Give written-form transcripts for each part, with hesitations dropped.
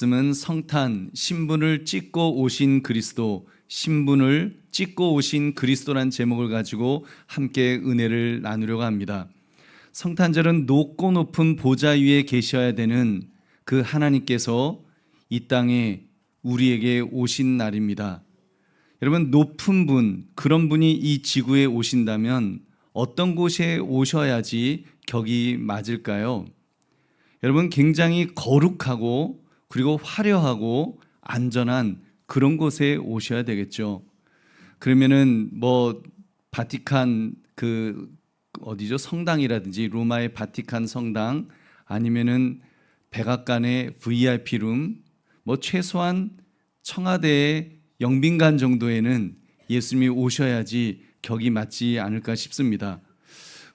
말씀은 성탄, 신분을 찍고 오신 그리스도, 신분을 찍고 오신 그리스도란 제목을 가지고 함께 은혜를 나누려고 합니다. 성탄절은 높고 높은 보좌 위에 계셔야 되는 그 하나님께서 이 땅에 우리에게 오신 날입니다. 여러분, 높은 분, 그런 분이 이 지구에 오신다면 어떤 곳에 오셔야지 격이 맞을까요? 여러분, 굉장히 거룩하고 그리고 화려하고 안전한 그런 곳에 오셔야 되겠죠. 그러면은 바티칸 어디죠? 성당이라든지 로마의 바티칸 성당, 아니면은 백악관의 VIP 룸, 최소한 청와대의 영빈관 정도에는 예수님이 오셔야지 격이 맞지 않을까 싶습니다.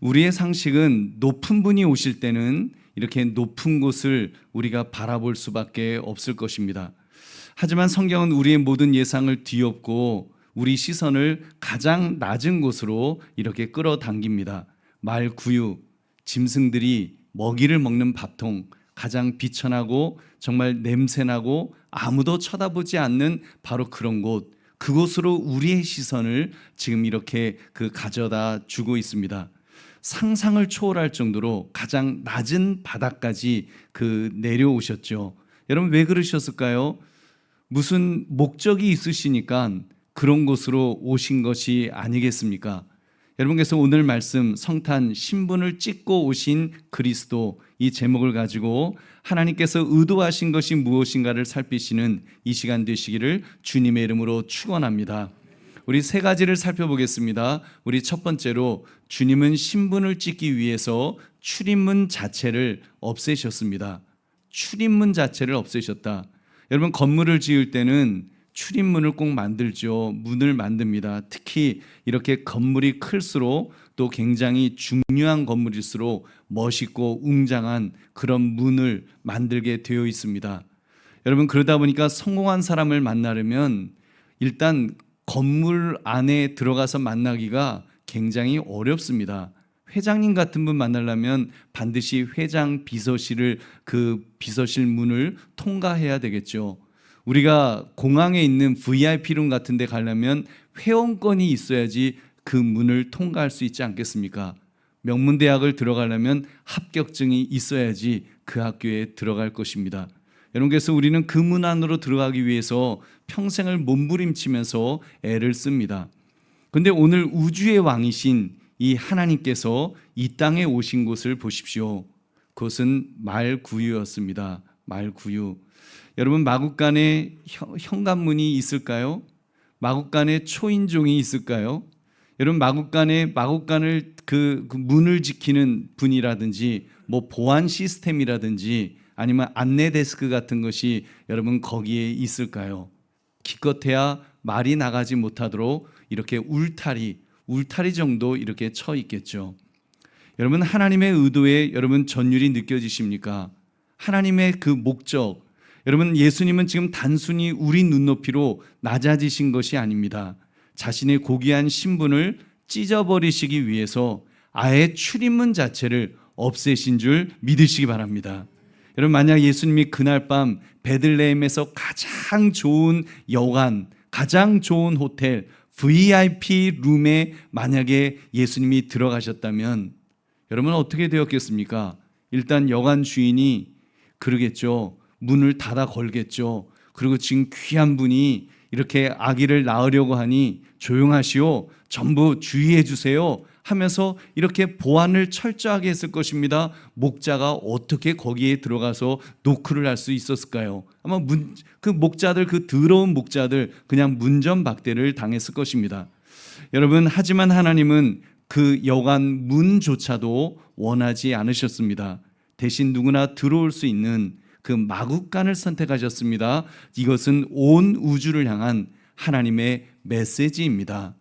우리의 상식은 높은 분이 오실 때는 이렇게 높은 곳을 우리가 바라볼 수밖에 없을 것입니다. 하지만 성경은 우리의 모든 예상을 뒤엎고 우리 시선을 가장 낮은 곳으로 이렇게 끌어당깁니다. 말구유, 짐승들이 먹이를 먹는 밥통, 가장 비천하고 정말 냄새나고 아무도 쳐다보지 않는 바로 그런 곳, 그곳으로 우리의 시선을 지금 이렇게 가져다 주고 있습니다. 상상을 초월할 정도로 가장 낮은 바닥까지 내려오셨죠. 여러분, 왜 그러셨을까요? 무슨 목적이 있으시니까 그런 곳으로 오신 것이 아니겠습니까? 여러분께서 오늘 말씀 성탄, 신분을 찍고 오신 그리스도, 이 제목을 가지고 하나님께서 의도하신 것이 무엇인가를 살피시는 이 시간 되시기를 주님의 이름으로 축원합니다. 우리 세 가지를 살펴보겠습니다. 우리 첫 번째로, 주님은 신분을 찍기 위해서 출입문 자체를 없애셨습니다. 출입문 자체를 없애셨다. 여러분, 건물을 지을 때는 출입문을 꼭 만들죠. 문을 만듭니다. 특히 이렇게 건물이 클수록 또 굉장히 중요한 건물일수록 멋있고 웅장한 그런 문을 만들게 되어 있습니다. 여러분, 그러다 보니까 성공한 사람을 만나려면 일단 건물 안에 들어가서 만나기가 굉장히 어렵습니다. 회장님 같은 분 만나려면 반드시 회장 비서실을, 비서실 문을 통과해야 되겠죠. 우리가 공항에 있는 VIP룸 같은 데 가려면 회원권이 있어야지 그 문을 통과할 수 있지 않겠습니까? 명문대학을 들어가려면 합격증이 있어야지 그 학교에 들어갈 것입니다. 여러분께서 우리는 그 문 안으로 들어가기 위해서 평생을 몸부림치면서 애를 씁니다. 그런데 오늘 우주의 왕이신 이 하나님께서 이 땅에 오신 곳을 보십시오. 그것은 말구유였습니다. 말구유. 여러분, 마국간에 현관문이 있을까요? 마국간에 초인종이 있을까요? 여러분, 마국간을 그 문을 지키는 분이라든지 보안 시스템이라든지 아니면 안내 데스크 같은 것이 여러분 거기에 있을까요? 기껏해야 말이 나가지 못하도록 이렇게 울타리 정도 이렇게 쳐 있겠죠. 여러분, 하나님의 의도에 여러분 전율이 느껴지십니까? 하나님의 그 목적, 여러분, 예수님은 지금 단순히 우리 눈높이로 낮아지신 것이 아닙니다. 자신의 고귀한 신분을 찢어버리시기 위해서 아예 출입문 자체를 없애신 줄 믿으시기 바랍니다. 여러분, 만약 예수님이 그날 밤 베들레헴에서 가장 좋은 여관, 가장 좋은 호텔, VIP 룸에 만약에 예수님이 들어가셨다면 여러분 어떻게 되었겠습니까? 일단 여관 주인이 그러겠죠. 문을 닫아 걸겠죠. 그리고 지금 귀한 분이 이렇게 아기를 낳으려고 하니 조용하시오, 전부 주의해 주세요 하면서 이렇게 보안을 철저하게 했을 것입니다. 목자가 어떻게 거기에 들어가서 노크를 할 수 있었을까요? 아마 그 목자들, 그 더러운 목자들 그냥 문전박대를 당했을 것입니다. 여러분, 하지만 하나님은 그 여관 문조차도 원하지 않으셨습니다. 대신 누구나 들어올 수 있는 그 마국간을 선택하셨습니다. 이것은 온 우주를 향한 하나님의 메시지입니다.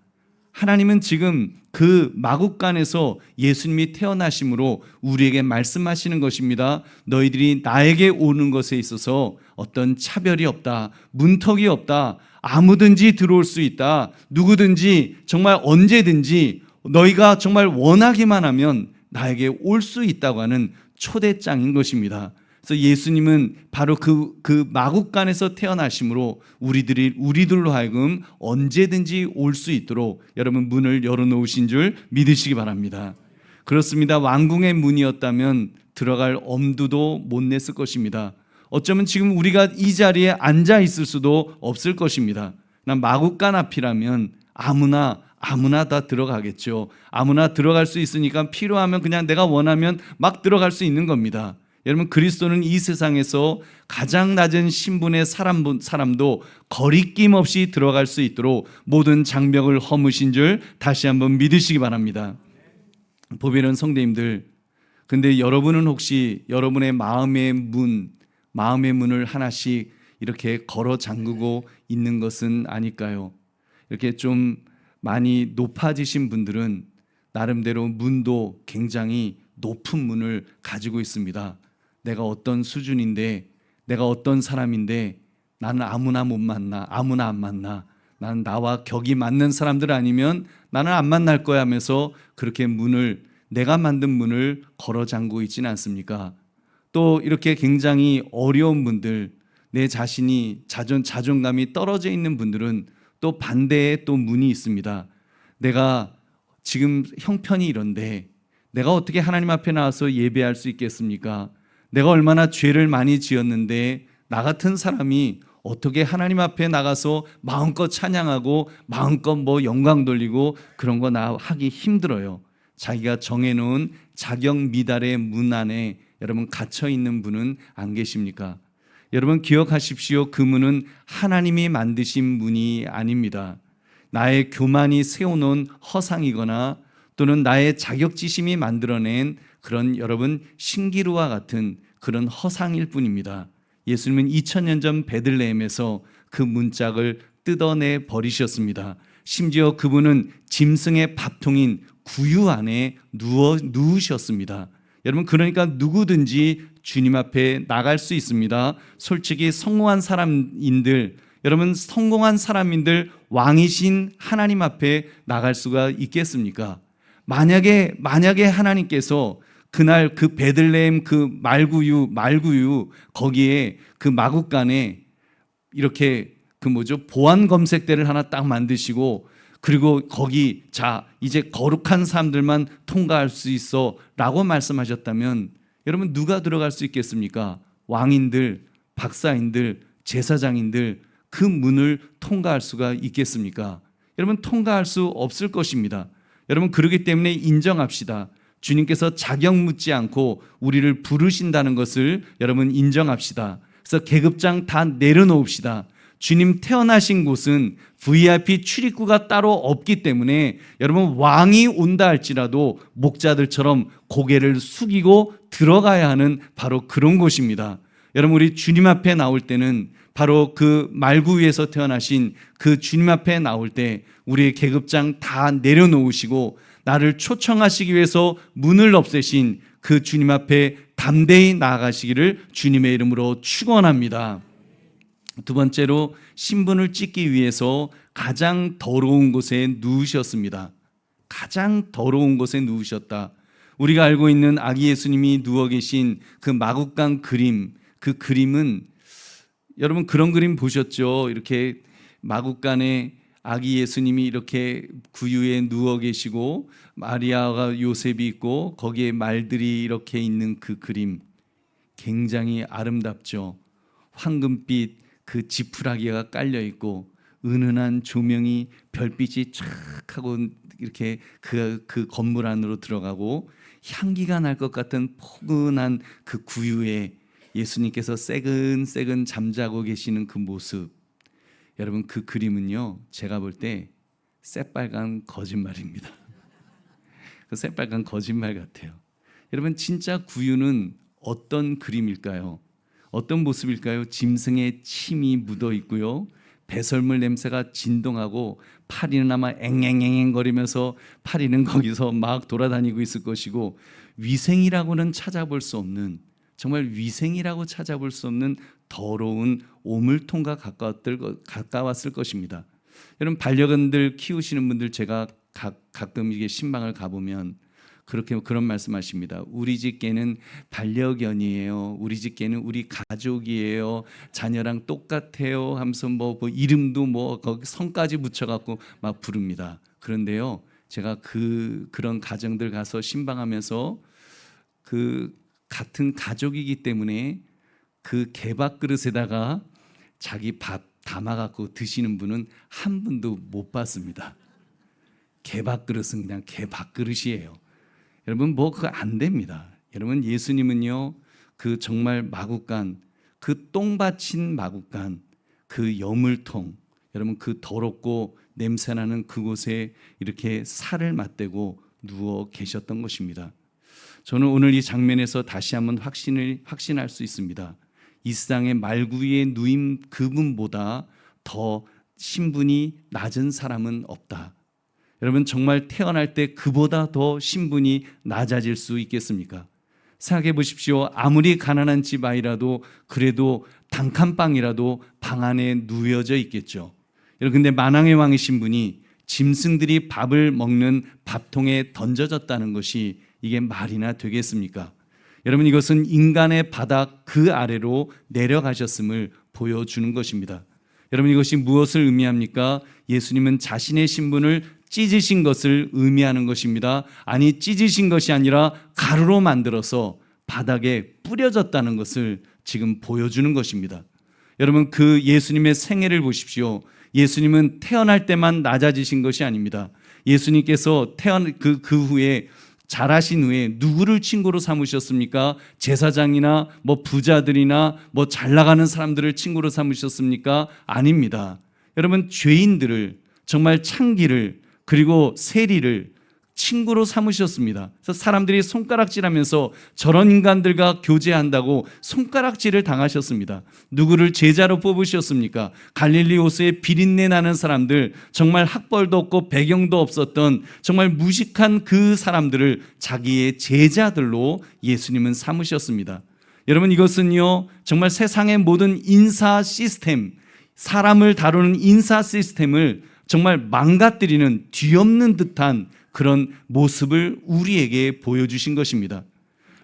하나님은 지금 그 마국간에서 예수님이 태어나심으로 우리에게 말씀하시는 것입니다. 너희들이 나에게 오는 것에 있어서 어떤 차별이 없다, 문턱이 없다, 아무든지 들어올 수 있다, 누구든지 정말 언제든지 너희가 정말 원하기만 하면 나에게 올 수 있다고 하는 초대장인 것입니다. 그래서 예수님은 바로 그 마국간에서 태어나심으로 우리들로 하여금 언제든지 올 수 있도록 여러분 문을 열어놓으신 줄 믿으시기 바랍니다. 그렇습니다. 왕궁의 문이었다면 들어갈 엄두도 못 냈을 것입니다. 어쩌면 지금 우리가 이 자리에 앉아 있을 수도 없을 것입니다. 난 마국간 앞이라면 아무나 다 들어가겠죠. 아무나 들어갈 수 있으니까 필요하면 그냥 내가 원하면 막 들어갈 수 있는 겁니다. 여러분, 그리스도는 이 세상에서 가장 낮은 신분의 사람도 거리낌 없이 들어갈 수 있도록 모든 장벽을 허무신 줄 다시 한번 믿으시기 바랍니다. 보배는 성도님들, 근데 여러분은 혹시 여러분의 마음의 문을 하나씩 이렇게 걸어 잠그고 있는 것은 아닐까요? 이렇게 좀 많이 높아지신 분들은 나름대로 문도 굉장히 높은 문을 가지고 있습니다. 내가 어떤 수준인데, 내가 어떤 사람인데 나는 아무나 못 만나, 아무나 안 만나, 나는 나와 격이 맞는 사람들 아니면 나는 안 만날 거야 하면서 그렇게 내가 만든 문을 걸어 잠그고 있지는 않습니까? 또 이렇게 굉장히 어려운 분들, 내 자신이 자존감이 떨어져 있는 분들은 또 반대의 또 문이 있습니다. 내가 지금 형편이 이런데 내가 어떻게 하나님 앞에 나와서 예배할 수 있겠습니까? 내가 얼마나 죄를 많이 지었는데 나 같은 사람이 어떻게 하나님 앞에 나가서 마음껏 찬양하고 마음껏 영광 돌리고 그런 거 나 하기 힘들어요. 자기가 정해놓은 자격 미달의 문 안에 여러분 갇혀 있는 분은 안 계십니까? 여러분 기억하십시오. 그 문은 하나님이 만드신 문이 아닙니다. 나의 교만이 세워놓은 허상이거나 또는 나의 자격지심이 만들어낸 그런 여러분 신기루와 같은 그런 허상일 뿐입니다. 예수님은 2000년 전 베들레헴에서 그 문짝을 뜯어내 버리셨습니다. 심지어 그분은 짐승의 밥통인 구유 안에 누우셨습니다. 여러분, 그러니까 누구든지 주님 앞에 나갈 수 있습니다. 솔직히 성공한 사람인들, 왕이신 하나님 앞에 나갈 수가 있겠습니까? 만약에 하나님께서 그날 그 베들레헴 그 말구유 거기에 그 마국간에 이렇게 보안 검색대를 하나 딱 만드시고 그리고 거기 이제 거룩한 사람들만 통과할 수 있어 라고 말씀하셨다면 여러분 누가 들어갈 수 있겠습니까? 왕인들, 박사인들, 제사장인들 그 문을 통과할 수가 있겠습니까? 여러분 통과할 수 없을 것입니다. 여러분 그렇기 때문에 인정합시다. 주님께서 자격 묻지 않고 우리를 부르신다는 것을 여러분 인정합시다. 그래서 계급장 다 내려놓읍시다. 주님 태어나신 곳은 VIP 출입구가 따로 없기 때문에 여러분 왕이 온다 할지라도 목자들처럼 고개를 숙이고 들어가야 하는 바로 그런 곳입니다. 여러분 우리 주님 앞에 나올 때는 바로 그 말구 위에서 태어나신 그 주님 앞에 나올 때 우리의 계급장 다 내려놓으시고 나를 초청하시기 위해서 문을 없애신 그 주님 앞에 담대히 나아가시기를 주님의 이름으로 축원합니다. 두 번째로 신분을 찢기 위해서 가장 더러운 곳에 누우셨습니다. 가장 더러운 곳에 누우셨다. 우리가 알고 있는 아기 예수님이 누워 계신 그 마국간 그림, 그 그림은 여러분 그런 그림 보셨죠? 이렇게 마국간에 아기 예수님이 이렇게 구유에 누워 계시고 마리아와 요셉이 있고 거기에 말들이 이렇게 있는 그 그림 굉장히 아름답죠. 황금빛 그 지푸라기가 깔려 있고 은은한 조명이 별빛이 촥 하고 이렇게 그 건물 안으로 들어가고 향기가 날 것 같은 포근한 그 구유에 예수님께서 새근새근 잠자고 계시는 그 모습, 여러분 그 그림은요 제가 볼 때 새빨간 거짓말입니다. 그 새빨간 거짓말 같아요. 여러분 진짜 구유는 어떤 그림일까요? 어떤 모습일까요? 짐승의 침이 묻어 있고요, 배설물 냄새가 진동하고 파리는 아마 앵앵앵앵 거리면서 파리는 거기서 막 돌아다니고 있을 것이고 위생이라고는 찾아볼 수 없는, 정말 위생이라고 찾아볼 수 없는 더러운 오물통과 가까웠을 것입니다. 여러분 반려견들 키우시는 분들 제가 가끔 이게 신방을 가보면 그렇게 그런 말씀하십니다. 우리 집 개는 반려견이에요. 우리 집 개는 우리 가족이에요. 자녀랑 똑같아요. 하면서 뭐 이름도 뭐 거기 성까지 붙여갖고 막 부릅니다. 그런데요, 제가 그런 가정들 가서 신방하면서 그 같은 가족이기 때문에 그 개밥 그릇에다가 자기 밥 담아갖고 드시는 분은 한 분도 못 봤습니다. 개밥 그릇은 그냥 개밥 그릇이에요. 여러분 뭐 그거 안 됩니다. 여러분 예수님은요, 그 정말 마구간, 그 똥 받친 마구간, 그 여물통, 여러분 그 더럽고 냄새나는 그곳에 이렇게 살을 맞대고 누워 계셨던 것입니다. 저는 오늘 이 장면에서 다시 한번 확신할 수 있습니다. 이 세상의 말구이에 누임 그분보다 더 신분이 낮은 사람은 없다. 여러분 정말 태어날 때 그보다 더 신분이 낮아질 수 있겠습니까? 생각해 보십시오. 아무리 가난한 집 아이라도 그래도 단칸방이라도 방 안에 누워져 있겠죠. 여러분 근데 만왕의 왕이신 분이 짐승들이 밥을 먹는 밥통에 던져졌다는 것이 이게 말이나 되겠습니까? 여러분 이것은 인간의 바닥 그 아래로 내려가셨음을 보여주는 것입니다. 여러분 이것이 무엇을 의미합니까? 예수님은 자신의 신분을 찢으신 것을 의미하는 것입니다. 아니 찢으신 것이 아니라 가루로 만들어서 바닥에 뿌려졌다는 것을 지금 보여주는 것입니다. 여러분 그 예수님의 생애를 보십시오. 예수님은 태어날 때만 낮아지신 것이 아닙니다. 예수님께서 그 후에 자라신 후에 누구를 친구로 삼으셨습니까? 제사장이나 뭐 부자들이나 뭐 잘 나가는 사람들을 친구로 삼으셨습니까? 아닙니다. 여러분 죄인들을, 정말 창기를, 그리고 세리를 친구로 삼으셨습니다. 그래서 사람들이 손가락질하면서 저런 인간들과 교제한다고 손가락질을 당하셨습니다. 누구를 제자로 뽑으셨습니까? 갈릴리 호수에 비린내 나는 사람들, 정말 학벌도 없고 배경도 없었던 정말 무식한 그 사람들을 자기의 제자들로 예수님은 삼으셨습니다. 여러분 이것은요 정말 세상의 모든 인사 시스템, 사람을 다루는 인사 시스템을 정말 망가뜨리는 뒤엎는 듯한 그런 모습을 우리에게 보여주신 것입니다.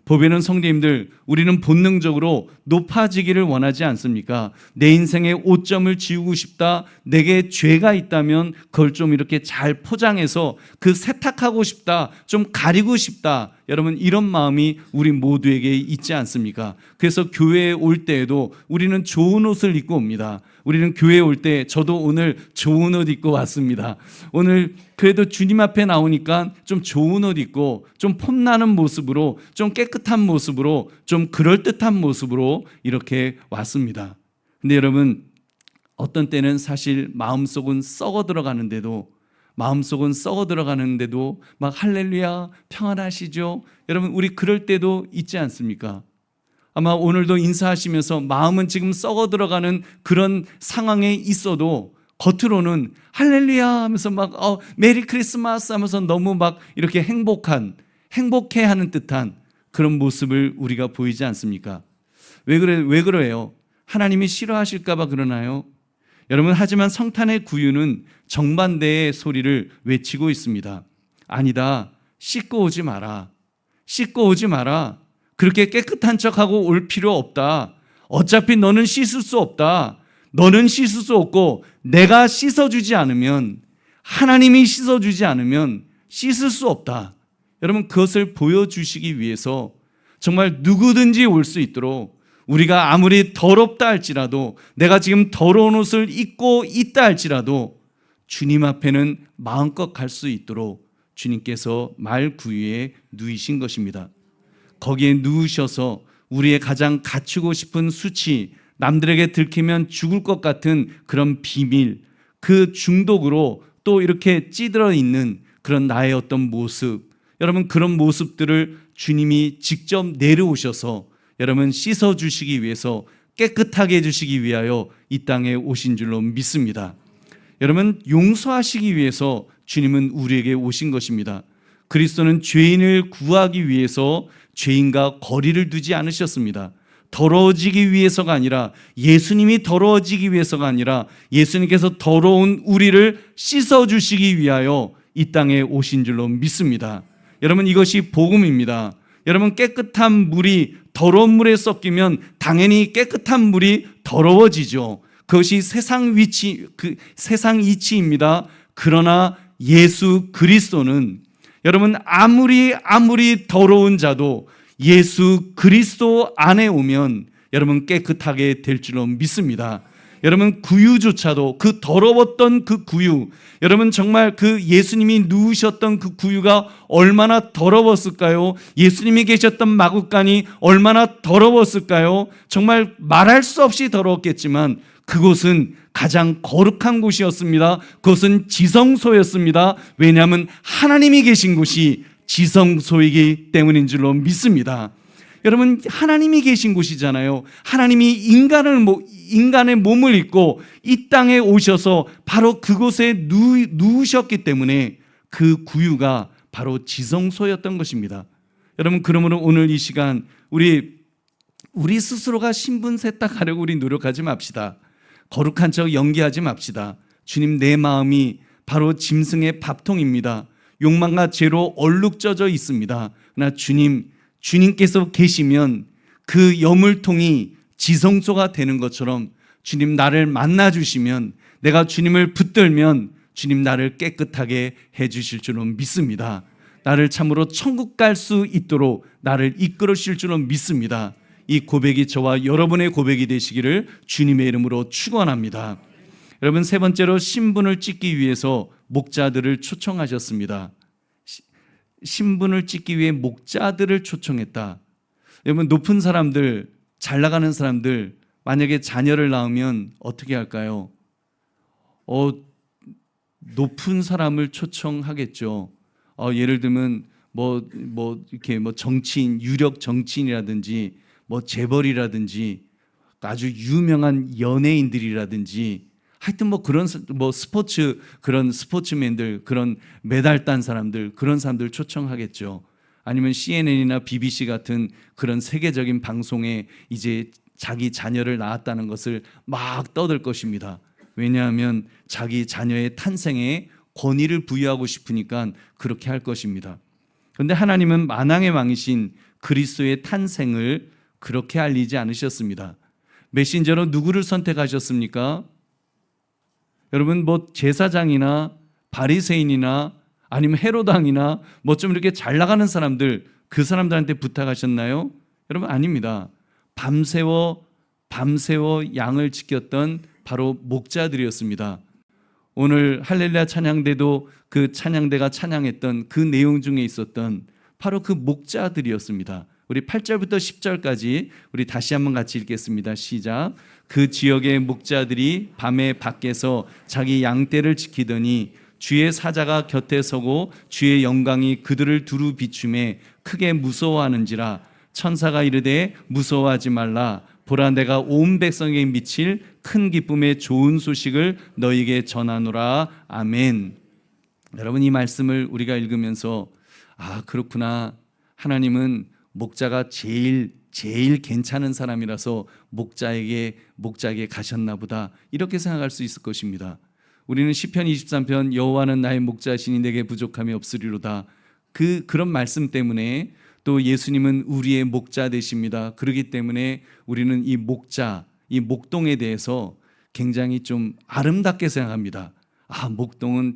보배는 성도님들, 우리는 본능적으로 높아지기를 원하지 않습니까? 내 인생의 오점을 지우고 싶다. 내게 죄가 있다면 그걸 좀 이렇게 잘 포장해서 그 세탁하고 싶다. 좀 가리고 싶다. 여러분 이런 마음이 우리 모두에게 있지 않습니까? 그래서 교회에 올 때에도 우리는 좋은 옷을 입고 옵니다. 우리는 교회에 올 때 저도 오늘 좋은 옷 입고 왔습니다. 오늘 그래도 주님 앞에 나오니까 좀 좋은 옷 입고 좀 폼나는 모습으로, 좀 깨끗한 모습으로, 좀 그럴듯한 모습으로 이렇게 왔습니다. 근데 여러분 어떤 때는 사실 마음속은 썩어 들어가는데도 막 할렐루야 평안하시죠? 여러분 우리 그럴 때도 있지 않습니까? 아마 오늘도 인사하시면서 마음은 지금 썩어 들어가는 그런 상황에 있어도 겉으로는 할렐루야 하면서 막 메리 크리스마스 하면서 너무 막 이렇게 행복해하는 듯한 그런 모습을 우리가 보이지 않습니까? 왜 그래요? 하나님이 싫어하실까 봐 그러나요? 여러분 하지만 성탄의 구유는 정반대의 소리를 외치고 있습니다. 아니다. 씻고 오지 마라. 그렇게 깨끗한 척하고 올 필요 없다. 어차피 너는 씻을 수 없다. 너는 씻을 수 없고 내가 씻어주지 않으면, 하나님이 씻어주지 않으면 씻을 수 없다. 여러분 그것을 보여주시기 위해서 정말 누구든지 올 수 있도록, 우리가 아무리 더럽다 할지라도, 내가 지금 더러운 옷을 입고 있다 할지라도 주님 앞에는 마음껏 갈 수 있도록 주님께서 말 구유에 누이신 것입니다. 거기에 누우셔서 우리의 가장 갖추고 싶은 수치, 남들에게 들키면 죽을 것 같은 그런 비밀, 그 중독으로 또 이렇게 찌들어 있는 그런 나의 어떤 모습, 여러분 그런 모습들을 주님이 직접 내려오셔서 여러분 씻어주시기 위해서, 깨끗하게 해주시기 위하여 이 땅에 오신 줄로 믿습니다. 여러분 용서하시기 위해서 주님은 우리에게 오신 것입니다. 그리스도는 죄인을 구하기 위해서 죄인과 거리를 두지 않으셨습니다. 더러워지기 위해서가 아니라, 예수님이 더러워지기 위해서가 아니라 예수님께서 더러운 우리를 씻어주시기 위하여 이 땅에 오신 줄로 믿습니다. 여러분, 이것이 복음입니다. 여러분, 깨끗한 물이 더러운 물에 섞이면 당연히 깨끗한 물이 더러워지죠. 그것이 세상 이치입니다. 그러나 예수 그리스도는 여러분, 아무리 더러운 자도 예수 그리스도 안에 오면 여러분 깨끗하게 될 줄로 믿습니다. 여러분, 구유조차도 그 더러웠던 그 구유, 여러분 정말 그 예수님이 누우셨던 그 구유가 얼마나 더러웠을까요? 예수님이 계셨던 마구간이 얼마나 더러웠을까요? 정말 말할 수 없이 더러웠겠지만 그곳은 가장 거룩한 곳이었습니다. 그것은 지성소였습니다. 왜냐하면 하나님이 계신 곳이 지성소이기 때문인 줄로 믿습니다. 여러분, 하나님이 계신 곳이잖아요. 하나님이 인간의 몸을 입고 이 땅에 오셔서 바로 그곳에 누우셨기 때문에 그 구유가 바로 지성소였던 것입니다. 여러분, 그러므로 오늘 이 시간 우리 스스로가 신분 세탁하려고 우리 노력하지 맙시다. 거룩한 척 연기하지 맙시다. 주님, 내 마음이 바로 짐승의 밥통입니다. 욕망과 죄로 얼룩져져 있습니다. 그러나 주님께서 계시면 그 여물통이 지성소가 되는 것처럼 주님 나를 만나주시면, 내가 주님을 붙들면 주님 나를 깨끗하게 해주실 줄로 믿습니다. 나를 참으로 천국 갈 수 있도록 나를 이끌어 주실 줄로 믿습니다. 이 고백이 저와 여러분의 고백이 되시기를 주님의 이름으로 축원합니다. 여러분, 세 번째로 신분을 찢기 위해서 목자들을 초청하셨습니다. 신분을 찢기 위해 목자들을 초청했다. 여러분, 높은 사람들, 잘 나가는 사람들 만약에 자녀를 낳으면 어떻게 할까요? 높은 사람을 초청하겠죠. 예를 들면 이렇게 정치인, 유력 정치인이라든지 재벌이라든지 아주 유명한 연예인들이라든지 하여튼 그런 그런 스포츠맨들, 그런 메달 딴 사람들, 그런 사람들 초청하겠죠. 아니면 CNN이나 BBC 같은 그런 세계적인 방송에 이제 자기 자녀를 낳았다는 것을 막 떠들 것입니다. 왜냐하면 자기 자녀의 탄생에 권위를 부여하고 싶으니까 그렇게 할 것입니다. 그런데 하나님은 만왕의 왕이신 그리스도의 탄생을 그렇게 알리지 않으셨습니다. 메신저로 누구를 선택하셨습니까? 여러분, 제사장이나 바리새인이나 아니면 헤로당이나 좀 이렇게 잘 나가는 사람들, 그 사람들한테 부탁하셨나요? 여러분, 아닙니다. 밤새워 양을 지켰던 바로 목자들이었습니다. 오늘 할렐루야 찬양대도 그 찬양대가 찬양했던 그 내용 중에 있었던 바로 그 목자들이었습니다. 우리 8절부터 10절까지 우리 다시 한번 같이 읽겠습니다. 시작. 그 지역의 목자들이 밤에 밖에서 자기 양떼를 지키더니 주의 사자가 곁에 서고 주의 영광이 그들을 두루 비추매 크게 무서워하는지라. 천사가 이르되 무서워하지 말라. 보라, 내가 온 백성에게 미칠 큰 기쁨의 좋은 소식을 너희에게 전하노라. 아멘. 여러분, 이 말씀을 우리가 읽으면서 그렇구나. 하나님은 목자가 제일 괜찮은 사람이라서 목자에게 가셨나 보다, 이렇게 생각할 수 있을 것입니다. 우리는 시편 23편 여호와는 나의 목자시니 내게 부족함이 없으리로다, 그런 말씀 때문에 또 예수님은 우리의 목자 되십니다. 그렇기 때문에 우리는 이 목자, 이 목동에 대해서 굉장히 좀 아름답게 생각합니다. 목동은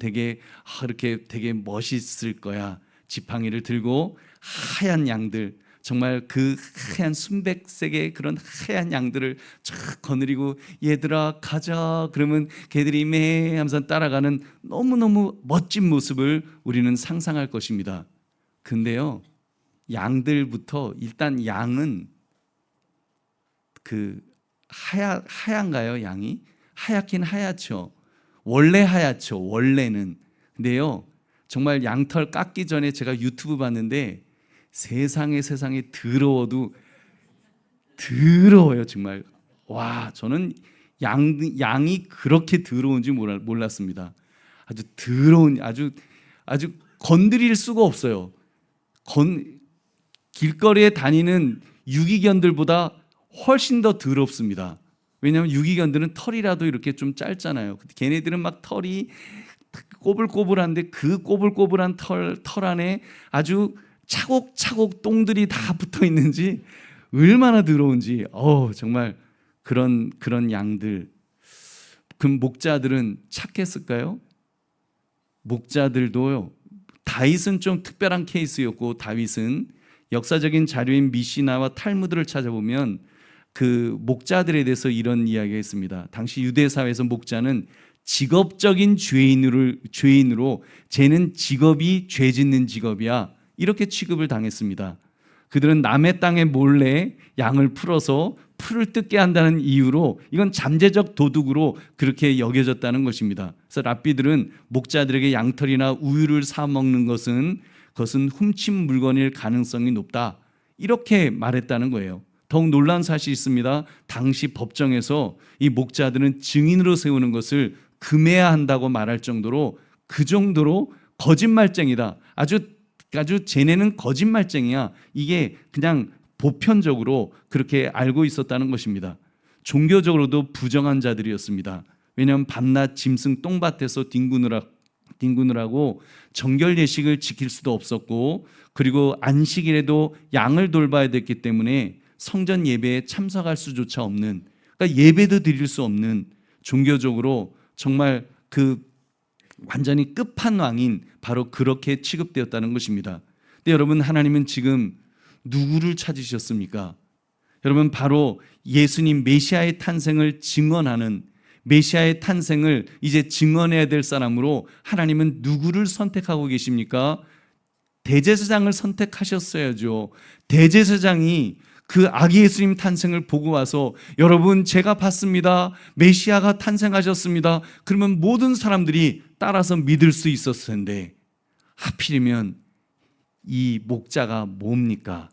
이렇게 되게 멋있을 거야. 지팡이를 들고 하얀 양들, 정말 그 하얀 순백색의 그런 하얀 양들을 쫙 거느리고 얘들아 가자 그러면 개들이 매 하면서 따라가는 너무너무 멋진 모습을 우리는 상상할 것입니다. 근데요, 양들부터 일단 양은 하얀가요? 양이? 하얗긴 하얗죠. 원래 하얗죠. 원래는. 근데요, 정말 양털 깎기 전에 제가 유튜브 봤는데 세상에 더러워요 정말. 와, 저는 양이 그렇게 더러운지 몰랐습니다. 아주 더러운, 아주 건드릴 수가 없어요. 길거리에 다니는 유기견들보다 훨씬 더 더럽습니다. 왜냐하면 유기견들은 털이라도 이렇게 좀 짧잖아요. 걔네들은 막 털이 꼬불꼬불한데 그 꼬불꼬불한 털 안에 아주 차곡차곡 똥들이 다 붙어 있는지 얼마나 더러운지 정말 그런 양들. 그 목자들은 착했을까요? 목자들도요. 다윗은 좀 특별한 케이스였고, 다윗은 역사적인 자료인 미시나와 탈무드를 찾아보면 그 목자들에 대해서 이런 이야기가 있습니다. 당시 유대 사회에서 목자는 직업적인 죄인으로 쟤는 직업이 죄 짓는 직업이야, 이렇게 취급을 당했습니다. 그들은 남의 땅에 몰래 양을 풀어서 풀을 뜯게 한다는 이유로 이건 잠재적 도둑으로 그렇게 여겨졌다는 것입니다. 그래서 랍비들은 목자들에게 양털이나 우유를 사 먹는 것은 그것은 훔친 물건일 가능성이 높다, 이렇게 말했다는 거예요. 더욱 놀라운 사실이 있습니다. 당시 법정에서 이 목자들은 증인으로 세우는 것을 금해야 한다고 말할 정도로, 그 정도로 거짓말쟁이다, 아주 쟤네는 거짓말쟁이야, 이게 그냥 보편적으로 그렇게 알고 있었다는 것입니다. 종교적으로도 부정한 자들이었습니다. 왜냐하면 밤낮 짐승 똥밭에서 뒹구느라 고 정결 예식을 지킬 수도 없었고, 그리고 안식일에도 양을 돌봐야 됐기 때문에 성전 예배에 참석할 수조차 없는, 그러니까 예배도 드릴 수 없는, 종교적으로 정말 그 완전히 끝판왕인 바로 그렇게 취급되었다는 것입니다. 근데 여러분, 하나님은 지금 누구를 찾으셨습니까? 여러분, 바로 예수님 메시아의 탄생을 증언하는, 메시아의 탄생을 이제 증언해야 될 사람으로 하나님은 누구를 선택하고 계십니까? 대제사장을 선택하셨어야죠. 대제사장이 그 아기 예수님 탄생을 보고 와서 여러분 제가 봤습니다, 메시아가 탄생하셨습니다, 그러면 모든 사람들이 따라서 믿을 수 있었을 텐데, 하필이면 이 목자가 뭡니까?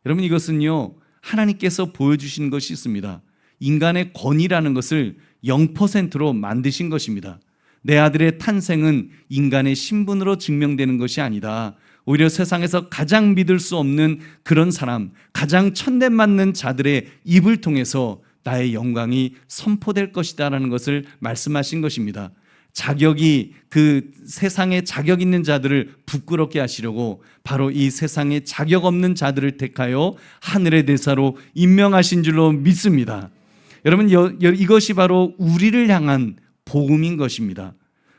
여러분, 이것은요 하나님께서 보여주신 것이 있습니다. 인간의 권위라는 것을 0%로 만드신 것입니다. 내 아들의 탄생은 인간의 신분으로 증명되는 것이 아니다, 오히려 세상에서 가장 믿을 수 없는 그런 사람, 가장 천대맞는 자들의 입을 통해서 나의 영광이 선포될 것이다 라는 것을 말씀하신 것입니다. 자격이, 그 세상에 자격 있는 자들을 부끄럽게 하시려고 바로 이 세상에 자격 없는 자들을 택하여 하늘의 대사로 임명하신 줄로 믿습니다. 여러분, 이것이 바로 우리를 향한 복음인 것입니다.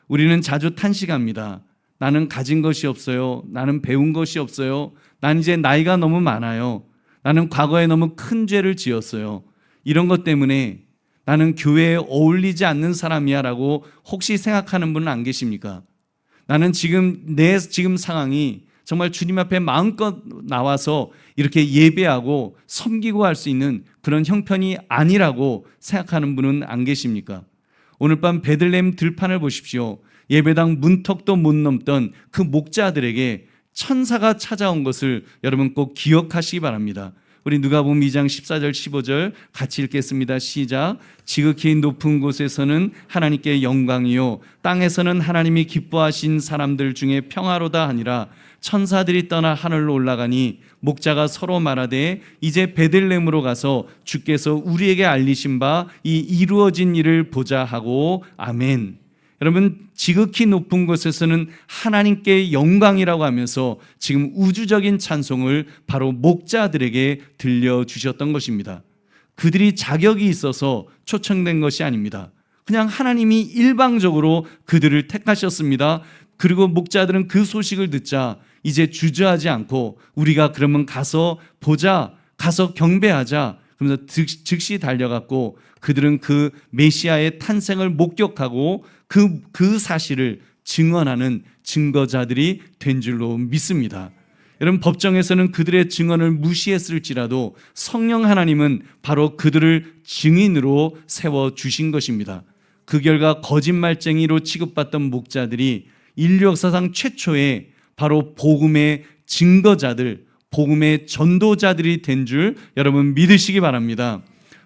우리는 자주 탄식합니다. 나는 가진 것이 없어요. 나는 배운 것이 없어요. 난 이제 나이가 너무 많아요. 나는 과거에 너무 큰 죄를 지었어요. 이런 것 때문에 나는 교회에 어울리지 않는 사람이야 라고 혹시 생각하는 분은 안 계십니까? 나는 내 지금 상황이 정말 주님 앞에 마음껏 나와서 이렇게 예배하고 섬기고 할 수 있는 그런 형편이 아니라고 생각하는 분은 안 계십니까? 오늘 밤 베들레헴 들판을 보십시오. 예배당 문턱도 못 넘던 그 목자들에게 천사가 찾아온 것을 여러분 꼭 기억하시기 바랍니다. 우리 누가복음 2장 14절 15절 같이 읽겠습니다. 시작. 지극히 높은 곳에서는 하나님께 영광이요 땅에서는 하나님이 기뻐하신 사람들 중에 평화로다 하니라. 천사들이 떠나 하늘로 올라가니 목자가 서로 말하되 이제 베들레헴으로 가서 주께서 우리에게 알리신 바 이 이루어진 일을 보자 하고 아멘. 여러분, 지극히 높은 곳에서는 하나님께 영광이라고 하면서 지금 우주적인 찬송을 바로 목자들에게 들려주셨던 것입니다. 그들이 자격이 있어서 초청된 것이 아닙니다. 그냥 하나님이 일방적으로 그들을 택하셨습니다. 그리고 목자들은 그 소식을 듣자 이제 주저하지 않고 우리가 그러면 가서 보자, 가서 경배하자, 그러면서 즉시 달려갔고 그들은 그 메시아의 탄생을 목격하고 그 사실을 증언하는 증거자들이 된 줄로 믿습니다. 여러분, 법정에서는 그들의 증언을 무시했을지라도 성령 하나님은 바로 그들을 증인으로 세워주신 것입니다. 그 결과 거짓말쟁이로 취급받던 목자들이 인류 역사상 최초의 바로 복음의 증거자들, 복음의 전도자들이 된 줄 여러분 믿으시기 바랍니다.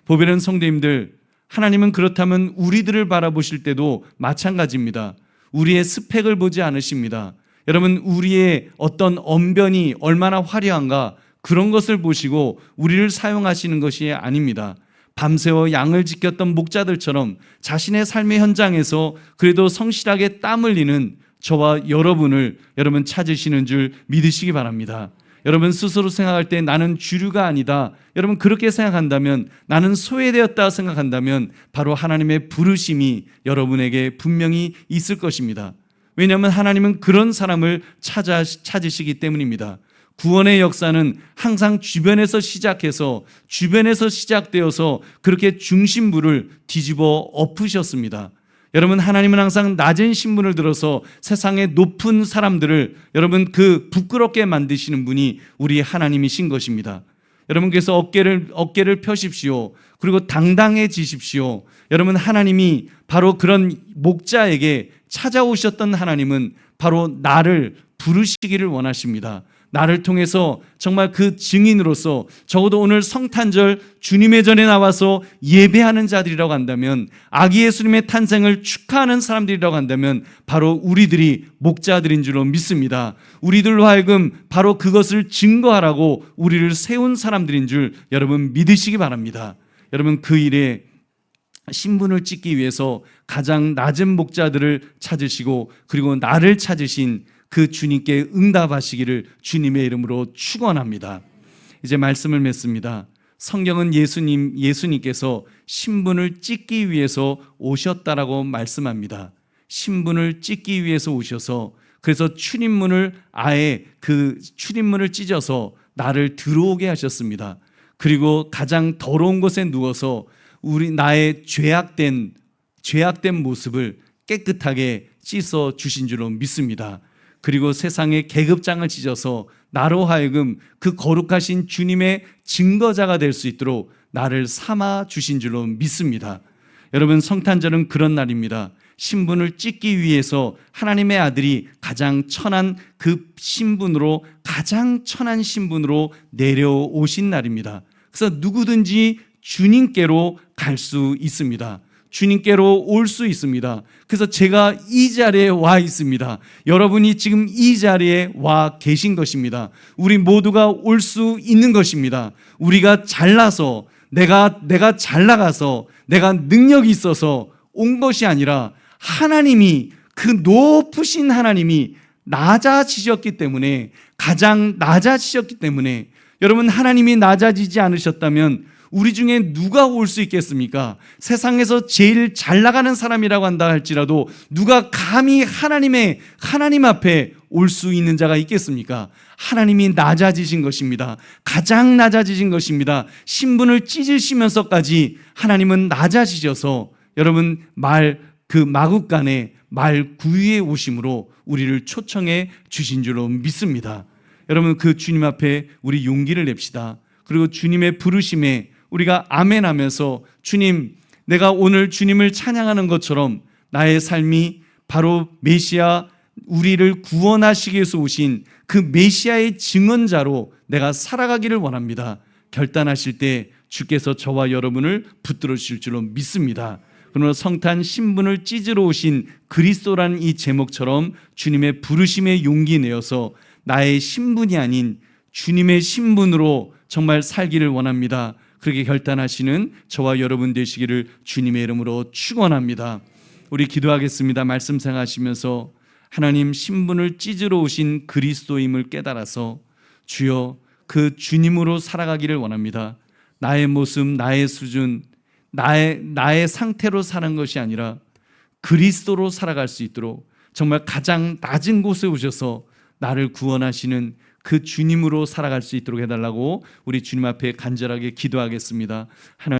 보배는 성도님들, 하나님은 그렇다면 우리들을 바라보실 때도 마찬가지입니다. 우리의 스펙을 보지 않으십니다. 여러분, 우리의 어떤 언변이 얼마나 화려한가 그런 것을 보시고 우리를 사용하시는 것이 아닙니다. 밤새워 양을 지켰던 목자들처럼 자신의 삶의 현장에서 그래도 성실하게 땀 흘리는 저와 여러분을 여러분 찾으시는 줄 믿으시기 바랍니다. 여러분 스스로 생각할 때 나는 주류가 아니다, 여러분 그렇게 생각한다면, 나는 소외되었다 생각한다면 바로 하나님의 부르심이 여러분에게 분명히 있을 것입니다. 왜냐하면 하나님은 그런 사람을 찾으시기 때문입니다. 구원의 역사는 항상 주변에서 시작되어서 그렇게 중심부를 뒤집어 엎으셨습니다. 여러분, 하나님은 항상 낮은 신분을 들어서 세상의 높은 사람들을 여러분 그 부끄럽게 만드시는 분이 우리 하나님이신 것입니다. 여러분께서 어깨를 펴십시오. 그리고 당당해지십시오. 여러분, 하나님이 바로 그런 목자에게 찾아오셨던 하나님은 바로 나를 부르시기를 원하십니다. 나를 통해서 정말 그 증인으로서 적어도 오늘 성탄절 주님의 전에 나와서 예배하는 자들이라고 한다면, 아기 예수님의 탄생을 축하하는 사람들이라고 한다면 바로 우리들이 목자들인 줄로 믿습니다. 우리들로 하여금 바로 그것을 증거하라고 우리를 세운 사람들인 줄 여러분 믿으시기 바랍니다. 여러분, 그 일에 신분을 찍기 위해서 가장 낮은 목자들을 찾으시고 그리고 나를 찾으신 그 주님께 응답하시기를 주님의 이름으로 축원합니다. 이제 말씀을 맺습니다. 성경은 예수님께서 신분을 찍기 위해서 오셨다라고 말씀합니다. 신분을 찍기 위해서 오셔서, 그래서 출입문을 찢어서 나를 들어오게 하셨습니다. 그리고 가장 더러운 곳에 누워서 나의 죄악된 모습을 깨끗하게 씻어 주신 줄로 믿습니다. 그리고 세상의 계급장을 찢어서 나로 하여금 그 거룩하신 주님의 증거자가 될 수 있도록 나를 삼아 주신 줄로 믿습니다. 여러분, 성탄절은 그런 날입니다. 신분을 찍기 위해서 하나님의 아들이 가장 천한 신분으로 내려오신 날입니다. 그래서 누구든지 주님께로 갈 수 있습니다. 주님께로 올 수 있습니다. 그래서 제가 이 자리에 와 있습니다. 여러분이 지금 이 자리에 와 계신 것입니다. 우리 모두가 올 수 있는 것입니다. 우리가 잘나서, 내가 잘 나가서, 내가 능력이 있어서 온 것이 아니라 하나님이, 그 높으신 하나님이 가장 낮아지셨기 때문에, 여러분, 하나님이 낮아지지 않으셨다면 우리 중에 누가 올 수 있겠습니까? 세상에서 제일 잘 나가는 사람이라고 한다 할지라도 누가 감히 하나님 앞에 올 수 있는 자가 있겠습니까? 하나님이 낮아지신 것입니다. 가장 낮아지신 것입니다. 신분을 찢으시면서까지 하나님은 낮아지셔서 여러분 마국간에 말 구유에 오심으로 우리를 초청해 주신 줄로 믿습니다. 여러분, 그 주님 앞에 우리 용기를 냅시다. 그리고 주님의 부르심에 우리가 아멘 하면서, 주님, 내가 오늘 주님을 찬양하는 것처럼 나의 삶이 바로 메시아, 우리를 구원하시기 위해서 오신 그 메시아의 증언자로 내가 살아가기를 원합니다. 결단하실 때 주께서 저와 여러분을 붙들어 주실 줄로 믿습니다. 그러나 성탄 신분을 찢으러 오신 그리스도라는 이 제목처럼 주님의 부르심에 용기 내어서 나의 신분이 아닌 주님의 신분으로 정말 살기를 원합니다. 그렇게 결단하시는 저와 여러분 되시기를 주님의 이름으로 축원합니다. 우리 기도하겠습니다. 말씀 생각하시면서 하나님, 신분을 찢으러 오신 그리스도임을 깨달아서 주여 그 주님으로 살아가기를 원합니다. 나의 모습, 나의 수준, 나의 상태로 사는 것이 아니라 그리스도로 살아갈 수 있도록 정말 가장 낮은 곳에 오셔서 나를 구원하시는 그 주님으로 살아갈 수 있도록 해달라고 우리 주님 앞에 간절하게 기도하겠습니다. 하나님,